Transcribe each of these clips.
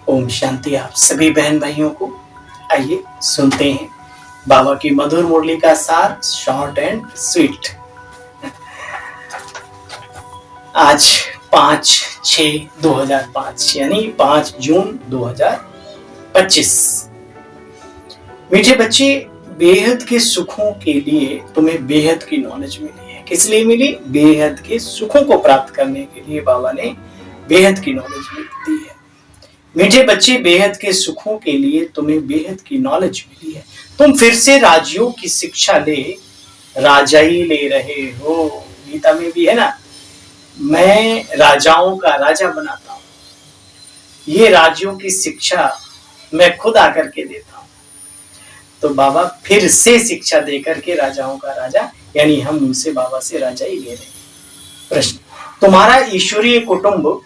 ओम शांति आप सभी बहन भाइयों को। आइए सुनते हैं बाबा की मधुर मुरली का सार, शॉर्ट एंड स्वीट। आज 5/6/2005 यानी 5 जून 2025। मीठे बच्चे, बेहद के सुखों के लिए तुम्हें बेहद की नॉलेज मिली है। किस लिए मिली? बेहद के सुखों को प्राप्त करने के लिए बाबा ने बेहद की नॉलेज दी है। मीठे बच्चे, बेहद के सुखों के लिए तुम्हें बेहद की नॉलेज मिली है। तुम फिर से राजयोग की शिक्षा ले राजाई ले रहे हो। गीता में भी है ना, मैं राजाओं का राजा बनाता हूं। ये राजयोग की शिक्षा मैं खुद आकर के देता हूं। तो बाबा फिर से शिक्षा देकर के राजाओं का राजा, यानी हम उनसे बाबा से राजा ही ले रहे हैं। प्रश्न, तुम्हारा ईश्वरीय कुटुंब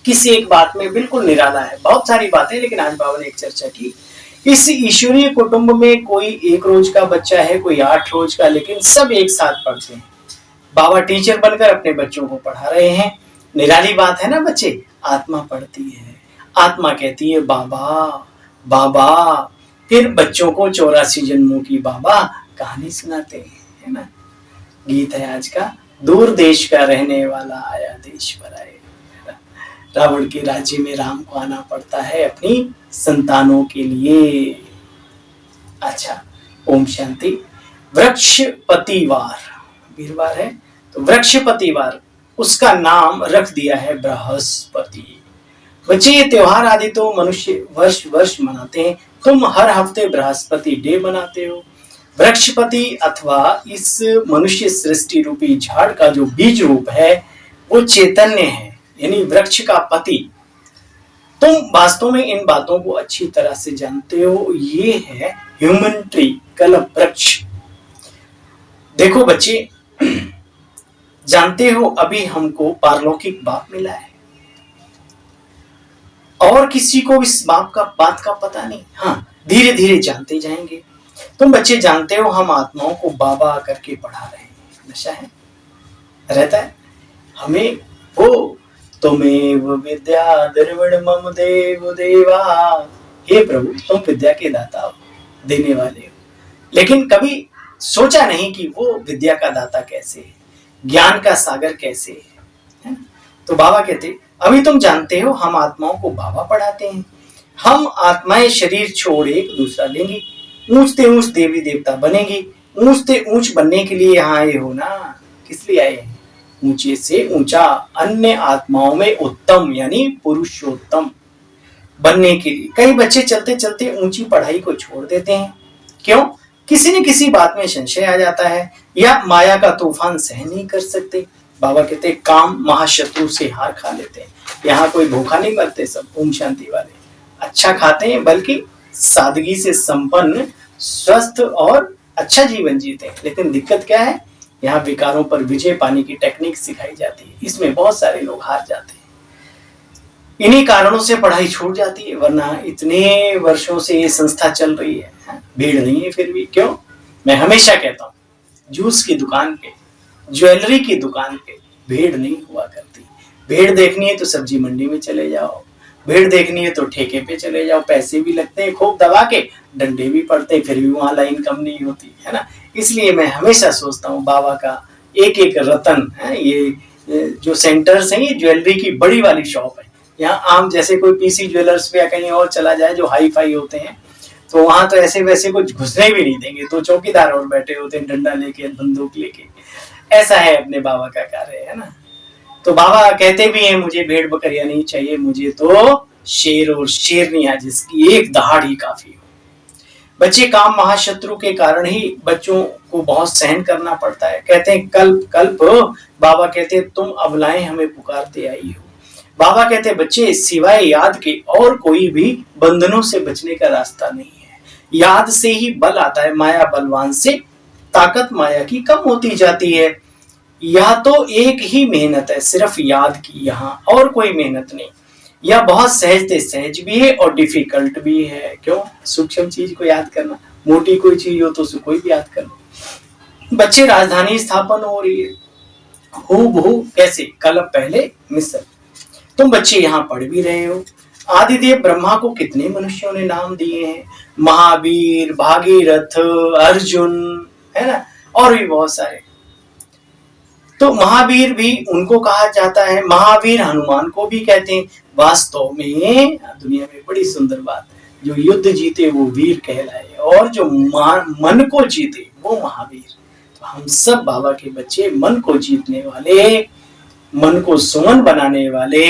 किसी एक बात में बिल्कुल निराला है। बहुत सारी बातें, लेकिन आज बाबा ने एक चर्चा की। इस ईश्वरीय कुटुंब में कोई 1 रोज का बच्चा है, कोई 8 रोज का, लेकिन सब एक साथ पढ़ते हैं। बाबा टीचर बनकर अपने बच्चों को पढ़ा रहे हैं। निराली बात है ना बच्चे। आत्मा पढ़ती है, आत्मा कहती है बाबा बाबा, फिर बच्चों को 84 जन्मों की बाबा कहानी सुनाते हैं, है ना। गीत है आज का, दूर देश का रहने वाला आया देश पर आए। रावण के राज्य में राम को आना पड़ता है अपनी संतानों के लिए। अच्छा, ओम शांति। वृक्षपतिवार, वीरवार है तो वृक्षपतिवार, उसका नाम रख दिया है बृहस्पति। बच्चे, ये त्योहार आदि तो मनुष्य वर्ष वर्ष मनाते हैं। तुम हर हफ्ते बृहस्पति डे मनाते हो। वृक्षपति अथवा इस मनुष्य सृष्टि रूपी झाड़ का जो बीज रूप है वो चैतन्य है, यानी वृक्ष का पति। तुम वास्तव में इन बातों को अच्छी तरह से जानते हो। ये है ह्यूमन ट्री, कल्प वृक्ष। देखो बच्चे, जानते हो अभी हमको पारलौकिक बाप मिला है और किसी को इस बात का पता नहीं। हाँ, धीरे धीरे जानते जाएंगे। तुम बच्चे जानते हो हम आत्माओं को बाबा करके पढ़ा रहे हैं। नशा है रहता है हमें वो, तुमेव विद्या द्रविड़ मम देव देवा। हे प्रभु, तुम विद्या के दाता हो, देने वाले हो। लेकिन कभी सोचा नहीं कि वो विद्या का दाता कैसे है, ज्ञान का सागर कैसे है। तो बाबा कहते, अभी तुम जानते हो हम आत्माओं को बाबा पढ़ाते हैं। हम आत्माएं शरीर छोड़ एक दूसरा लेंगी, ऊंचते ऊंच देवी देवता बनेगी। ऊंचते ऊंच बनने के लिए यहाँ आए हो ना। किस लिए आए हैं? ऊंचे से ऊंचा, अन्य आत्माओं में उत्तम यानी पुरुषोत्तम बनने के लिए। कई बच्चे चलते चलते ऊंची पढ़ाई को छोड़ देते हैं। क्यों? किसी न किसी बात में संशय आ जाता है या माया का तूफान सहन नहीं कर सकते। बाबा कहते काम महाशत्रु से हार खा लेते हैं। यहाँ कोई भूखा नहीं मरते, सब ओम शांति वाले अच्छा खाते हैं, बल्कि सादगी से संपन्न, स्वस्थ और अच्छा जीवन जीते हैं। लेकिन दिक्कत क्या है? यहाँ विकारों पर विजय पाने की टेक्निक सिखाई जाती है। इसमें बहुत सारे लोग हार जाते हैं। इन्हीं कारणों से पढ़ाई छूट जाती है, वरना इतने वर्षों से ये संस्था चल रही है। भीड़ नहीं है फिर भी। क्यों? मैं हमेशा कहता हूँ, जूस की दुकान पे, ज्वेलरी की दुकान पे भीड़ नहीं हुआ करती। भीड़ देखनी है तो सब्जी मंडी में चले जाओ, भीड़ देखनी है तो ठेके पे चले जाओ। पैसे भी लगते हैं खूब दबा के, डंडे भी पड़ते हैं, फिर भी वहां लाइन कम नहीं होती है ना। इसलिए मैं हमेशा सोचता हूँ बाबा का एक एक रतन है। ये जो सेंटर्स हैं, ये ज्वेलरी की बड़ी वाली शॉप है। यहाँ आम जैसे कोई पीसी ज्वेलर्स पे या कहीं और चला जाए जो हाई फाई होते हैं, तो वहां तो ऐसे वैसे कुछ घुसने भी नहीं देंगे। तो चौकीदार और बैठे होते हैं डंडा लेके, बंदूक लेके। ऐसा है अपने बाबा का कार्य, है ना। तो बाबा कहते भी हैं, मुझे भेड़ बकरियां नहीं चाहिए, मुझे तो शेर और शेरनियां जिसकी एक दहाड़ ही काफी हो। बच्चे, काम महाशत्रु के कारण ही बच्चों को बहुत सहन करना पड़ता है। कहते हैं कल्प कल्प, बाबा कहते तुम अबलाएं हमें पुकारते आई हो। बाबा कहते बच्चे, सिवाय याद के और कोई भी बंधनों से बचने का रास्ता नहीं है। याद से ही बल आता है। माया बलवान से, ताकत माया की कम होती जाती है। यह तो एक ही मेहनत है, सिर्फ याद की, यहाँ और कोई मेहनत नहीं। यह बहुत सहज भी है और डिफिकल्ट भी है। क्यों? सूक्ष्म चीज को याद करना, मोटी कोई चीज हो तो उसे कोई भी याद कर लो। बच्चे, राजधानी स्थापन हो रही है हूबहू कैसे? कल पहले मिस्र। तुम बच्चे यहाँ पढ़ भी रहे हो, आदिदेव ब्रह्मा को कितने मनुष्यों ने नाम दिए हैं, महावीर, भागीरथ, अर्जुन, है ना, और भी बहुत सारे। तो महावीर भी उनको कहा जाता है, महावीर हनुमान को भी कहते हैं। वास्तव में दुनिया में बड़ी सुंदर बात, जो युद्ध जीते वो वीर कहलाए, और जो मन को जीते वो महावीर। तो हम सब बाबा के बच्चे मन को जीतने वाले, मन को सुमन बनाने वाले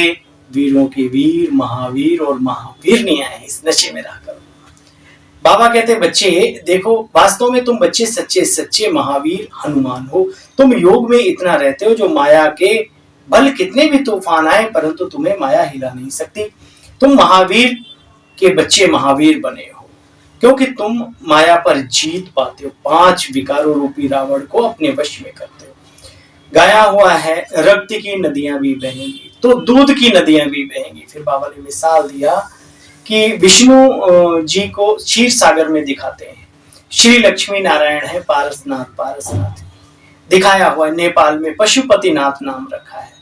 वीरों के वीर, महावीर और महावीरनियां हैं। इस नशे में रहकर बाबा कहते बच्चे देखो, वास्तव में तुम बच्चे सच्चे सच्चे महावीर हनुमान हो। तुम योग में इतना रहते हो, जो माया के बल कितने भी तूफान आए परंतु तुम्हें माया हिला नहीं सकती। तुम महावीर के बच्चे महावीर बने हो, क्योंकि तुम माया पर जीत पाते हो, 5 विकारों रूपी रावण को अपने वश में करते हो। गाया हुआ है, रक्त की नदियां भी बहेंगी तो दूध की नदियां भी बहेंगी। फिर बाबा ने मिसाल दिया कि विष्णु जी को क्षीर सागर में दिखाते हैं, श्री लक्ष्मी नारायण है पारसनाथ, पारसनाथ दिखाया हुआ है। नेपाल में पशुपतिनाथ नाम रखा है।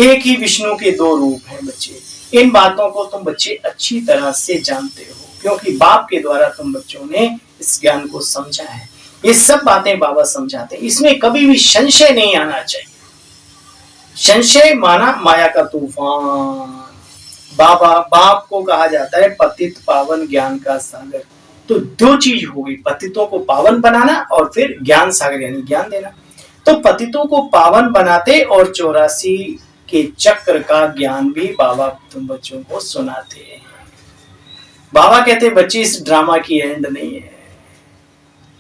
एक ही विष्णु के 2 रूप हैं बच्चे। इन बातों को तुम बच्चे अच्छी तरह से जानते हो, क्योंकि बाप के द्वारा तुम बच्चों ने इस ज्ञान को समझा है। ये सब बातें बाबा समझाते हैं, इसमें कभी भी संशय नहीं आना चाहिए। संशय माना माया का तूफान। बाप को कहा जाता है पतित पावन ज्ञान का सागर। तो 2 चीज हो गई, पतितों को पावन बनाना और फिर ज्ञान सागर यानी ज्ञान देना। तो पतितों को पावन बनाते और 84 के चक्र का ज्ञान भी बाबा तुम बच्चों को सुनाते हैं। बाबा कहते बच्चे इस ड्रामा की एंड नहीं है,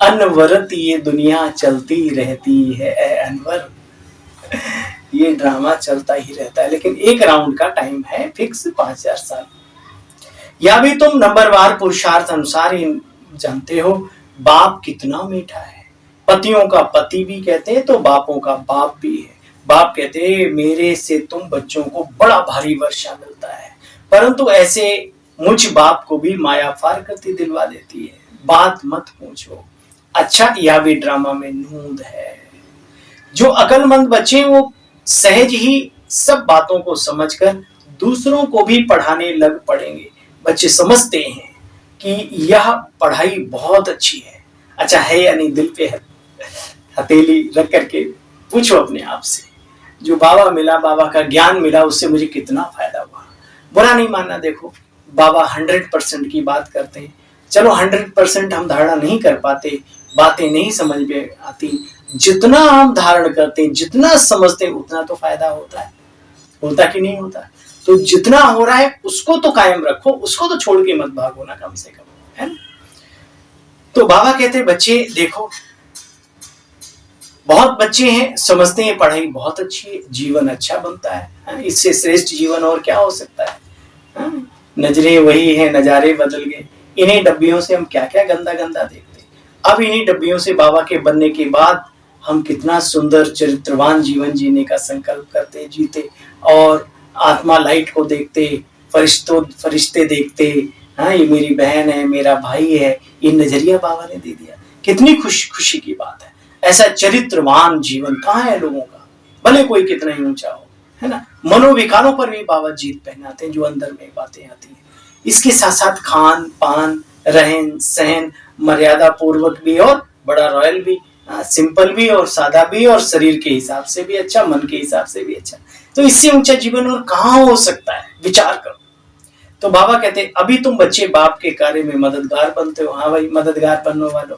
अनवरत ये दुनिया चलती रहती है। अनवर ये ड्रामा चलता ही रहता है, लेकिन एक राउंड का टाइम है फिक्स, 5000 साल। या भी तुम नंबरवार पुरुषार्थ अनुसार ही जानते हो बाप कितना मीठा है। पतियों का पति भी कहते हैं तो बापों का बाप भी है। बाप कहते हैं मेरे से तुम बच्चों को बड़ा भारी वर्षा मिलता है, परंतु ऐसे मुझ बाप को भी माया फार करती दिलवा देती है। बात मत पूछो। अच्छा, यह भी ड्रामा में नूंद है। जो अकलमंद बच्चे वो सहज ही सब बातों को समझकर दूसरों को भी पढ़ाने लग पड़ेंगे। बच्चे समझते हैं कि यह पढ़ाई बहुत अच्छी है। अच्छा है या नहीं, दिल पे हथेली रख करके पूछो अपने आप से, जो बाबा मिला, बाबा का ज्ञान मिला, उससे मुझे कितना फायदा हुआ। बुरा नहीं मानना। देखो बाबा 100% की बात करते हैं। चलो 100% हम धारणा नहीं कर पाते, बातें नहीं समझ में आती। जितना हम धारण करते हैं, जितना समझते हैं, उतना तो फायदा होता है। होता कि नहीं होता? तो जितना हो रहा है उसको तो कायम रखो, उसको तो छोड़ के मत भागो ना, कम से कम, है ना। तो बाबा कहते हैं बच्चे देखो, बहुत बच्चे हैं समझते हैं पढ़ाई बहुत अच्छी है, जीवन अच्छा बनता है। इससे श्रेष्ठ जीवन और क्या हो सकता है। नजरें वही है, नजारे बदल गए। इन्हीं डब्बियों से हम क्या क्या गंदा गंदा देखते। अब इन्हीं डब्बियों से बाबा के बनने के बाद हम कितना सुंदर चरित्रवान जीवन जीने का संकल्प करते, जीते, और आत्मा लाइट को देखते, फरिश्ते देखते। हाँ, ये मेरी बहन है, मेरा भाई है, ये नजरिया बाबा ने दे दिया। कितनी खुशी की बात है। ऐसा चरित्रवान जीवन कहाँ है लोगों का, भले कोई कितना ही ऊंचा हो, है ना। मनोविकारों पर भी बाबा जीत पहनाते हैं, जो अंदर में बातें आती हैं। इसके साथ साथ खान पान, रहन सहन मर्यादा पूर्वक भी और बड़ा रॉयल भी, सिंपल भी और सादा भी, और शरीर के हिसाब से भी अच्छा, मन के हिसाब से भी अच्छा। तो इससे ऊंचा जीवन और कहाँ हो सकता है, विचार करो। तो बाबा कहते अभी तुम बच्चे बाप के कार्य में मददगार बनते हो। हाँ भाई, मददगार बनने वालों,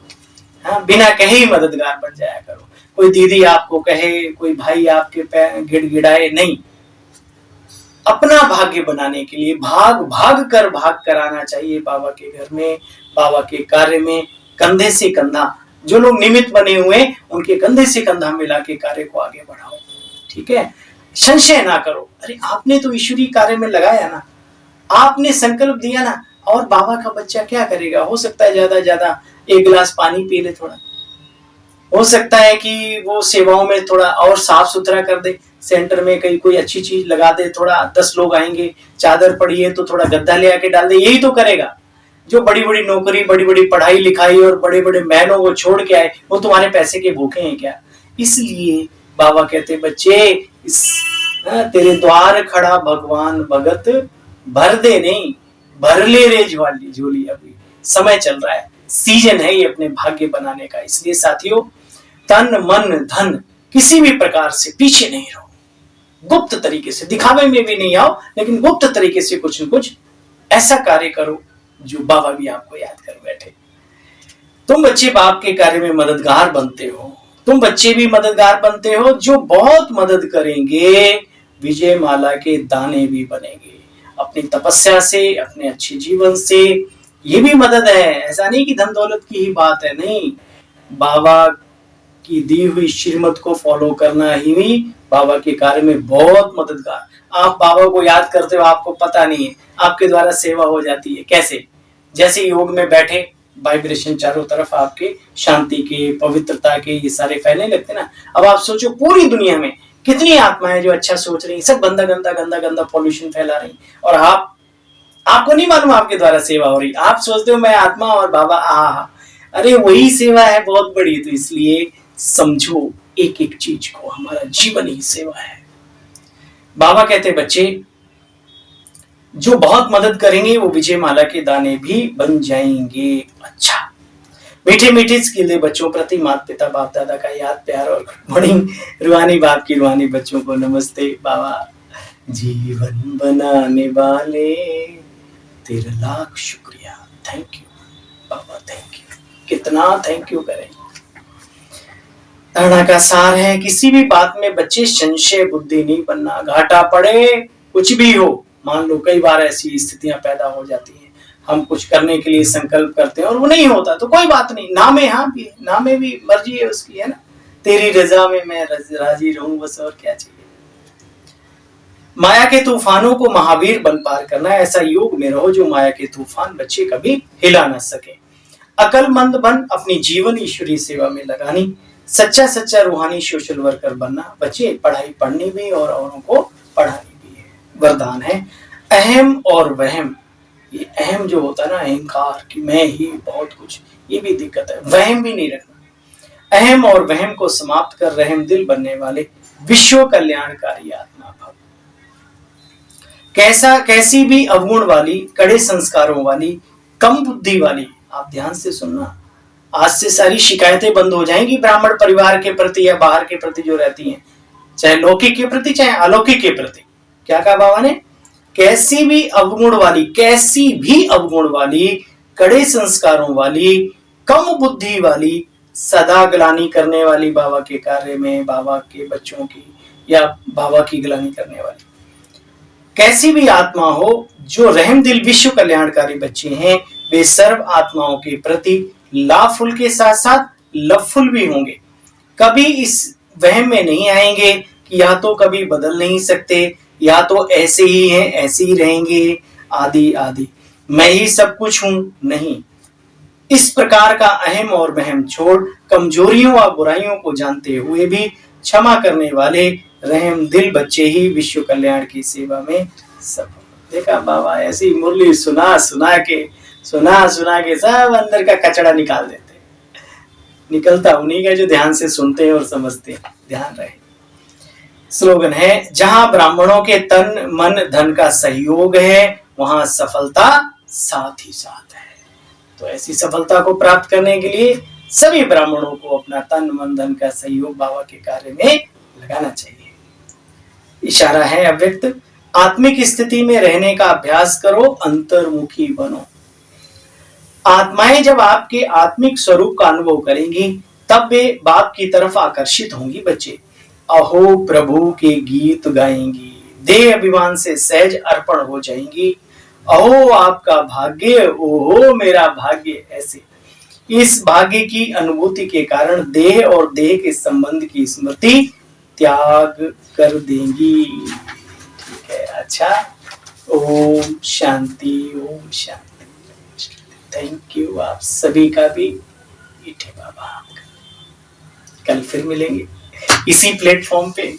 हाँ, बिना कहे ही मददगार बन जाया करो। कोई दीदी आपको कहे, कोई भाई आपके गिड़गिड़ाए नहीं, अपना भाग्य बनाने के लिए भाग कर आना चाहिए बाबा के घर में, बाबा के कार्य में। कंधे से कंधा, जो लोग निमित्त बने हुए उनके कंधे से कंधा मिला के कार्य को आगे बढ़ाओ, ठीक है। संशय ना करो, अरे आपने तो ईश्वरीय कार्य में लगाया ना, आपने संकल्प दिया ना, और बाबा का बच्चा क्या करेगा। हो सकता है ज्यादा 1 गिलास पानी पी ले, थोड़ा हो सकता है कि वो सेवाओं में थोड़ा और साफ सुथरा कर दे, सेंटर में कहीं कोई अच्छी चीज लगा दे, थोड़ा 10 लोग आएंगे, चादर पड़ी है तो थोड़ा गद्दा ले आके डाल दे, यही तो करेगा। जो बड़ी बड़ी नौकरी, बड़ी बड़ी पढ़ाई लिखाई और बड़े बड़े महलों को छोड़ के आए, वो तुम्हारे पैसे के भूखे हैं क्या। इसलिए बाबा कहते बच्चे, तेरे द्वार खड़ा भगवान भगत भर दे नहीं, भर ले रे झोली झोली। अभी समय चल रहा है, सीजन है ये अपने भाग्य बनाने का। इसलिए साथियों, तन मन धन किसी भी प्रकार से पीछे नहीं रहो, गुप्त तरीके से, दिखावे में भी नहीं आओ, लेकिन गुप्त तरीके से कुछ न कुछ ऐसा कार्य करो जो बाबा भी आपको याद कर बैठे। तुम बच्चे बाप के कार्य में मददगार बनते हो, तुम बच्चे भी मददगार बनते हो जो बहुत मदद करेंगे, विजय माला के दाने भी बनेंगे अपनी तपस्या से, अपने अच्छे जीवन से। ये भी मदद है, ऐसा नहीं कि धन दौलत की ही बात है, नहीं, बाबा की दी हुई श्रीमत को फॉलो करना ही बाबा के कार्य में बहुत मददगार। आप बाबा को याद करते हो, आपको पता नहीं है, आपके द्वारा सेवा हो जाती है। कैसे? जैसे योग में बैठे, वाइब्रेशन चारों तरफ आपके शांति के, पवित्रता के, ये सारे फैलने लगते ना। अब आप सोचो पूरी दुनिया में कितनी आत्माएं जो अच्छा सोच रही, सब गंदा गंदा गंदा गंदा पॉल्यूशन फैला रही, और आपको नहीं मालूम आपके द्वारा सेवा हो रही। आप सोचते हो मैं आत्मा और बाबा अरे वही सेवा है बहुत बड़ी। तो इसलिए समझो एक एक चीज को, हमारा जीवन ही सेवा है। बाबा कहते बच्चे जो बहुत मदद करेंगे वो विजय माला के दाने भी बन जाएंगे। अच्छा, मीठे मीठे स्किले बच्चों प्रति माता पिता बाप दादा का याद प्यार और गुड मॉर्निंग। रूहानी बाप की रूहानी बच्चों को नमस्ते। बाबा जीवन बनाने वाले तेरा लाख शुक्रिया, thank you Baba, thank you. कितना थैंक यू करें। धारणा का सार है, किसी भी बात में बच्चे संशय बुद्धि नहीं बनना। घाटा पड़े, कुछ भी हो, मान लो कई बार ऐसी स्थितियां पैदा हो जाती हैं, हम कुछ करने के लिए संकल्प करते हैं और वो नहीं होता, तो कोई बात नहीं, ना में भी मर्जी है उसकी, है ना। तेरी रजा में मैं राजी रहूं बस, और क्या चाहिए। माया के तूफानों को महावीर बन पार करना, ऐसा योग में रहो जो माया के तूफान बच्चे कभी हिला ना सके। अकलमंद बन अपनी जीवन ईश्वरीय सेवा में लगानी, सच्चा रूहानी सोशल वर्कर बनना। बच्चे पढ़ाई पढ़नी भी और औरों को पढ़ानी भी है, वरदान है। अहम और वहम, ये अहम जो होता है ना, अहंकार कि मैं ही बहुत कुछ, ये भी दिक्कत है। वहम भी नहीं रखना। अहम और वहम को समाप्त कर रहम दिल बनने वाले विश्व कल्याणकारी आत्मा भव। कैसी भी अवगुण वाली, कड़े संस्कारों वाली, कम बुद्धि वाली, आप ध्यान से सुनना, आज से सारी शिकायतें बंद हो जाएंगी ब्राह्मण परिवार के प्रति या बाहर के प्रति जो रहती हैं, चाहे लौकिक के प्रति चाहे अलौकिक के प्रति। क्या कहा बाबा ने? कैसी भी अवगुण वाली, कड़े संस्कारों वाली, कम बुद्धि वाली, सदा ग्लानि करने वाली बाबा के कार्य में, बाबा के बच्चों की या बाबा की ग्लानि करने वाली कैसी भी आत्मा हो, जो रहम दिल विश्व कल्याणकारी बच्चे हैं, वे सर्व आत्माओं के प्रति लाफुल के साथ साथ लफुल भी होंगे। कभी इस वहम में नहीं आएंगे कि या तो कभी बदल नहीं सकते, या तो ऐसे ही हैं ऐसे ही रहेंगे, आदि आदि, मैं ही सब कुछ हूं, नहीं। इस प्रकार का अहम और वहम छोड़ कमजोरियों और बुराइयों को जानते हुए भी क्षमा करने वाले रहम दिल बच्चे ही विश्व कल्याण की सेवा में सफल। देखा बाबा ऐसी मुरली सुना के सब अंदर का कचड़ा निकाल देते। निकलता उन्हीं का जो ध्यान से सुनते हैं और समझते हैं। ध्यान रहे। स्लोगन है, जहां ब्राह्मणों के तन मन धन का सहयोग है, वहां सफलता साथ ही साथ है। तो ऐसी सफलता को प्राप्त करने के लिए सभी ब्राह्मणों को अपना तन मन धन का सहयोग बाबा के कार्य में लगाना चाहिए। इशारा है अव्यक्त, आत्मिक स्थिति में रहने का अभ्यास करो, अंतर्मुखी बनो। आत्माएं जब आपके आत्मिक स्वरूप का अनुभव करेंगी, तब वे बाप की तरफ आकर्षित होंगी। बच्चे अहो प्रभु के गीत गाएंगी, देह अभिमान से सहज अर्पण हो जाएंगी। अहो आपका भाग्य, ओहो मेरा भाग्य। ऐसे इस भाग्य की अनुभूति के कारण देह और देह के संबंध की स्मृति त्याग कर देंगी। ठीक है, अच्छा, ओम शांति, ओम शांति। थैंक यू आप सभी का भी। मीठे बाबा, कल फिर मिलेंगे इसी प्लेटफॉर्म पे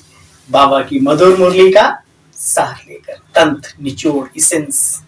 बाबा की मधुर मुरली का सार लेकर, तंत्र निचोड़, इसेंस।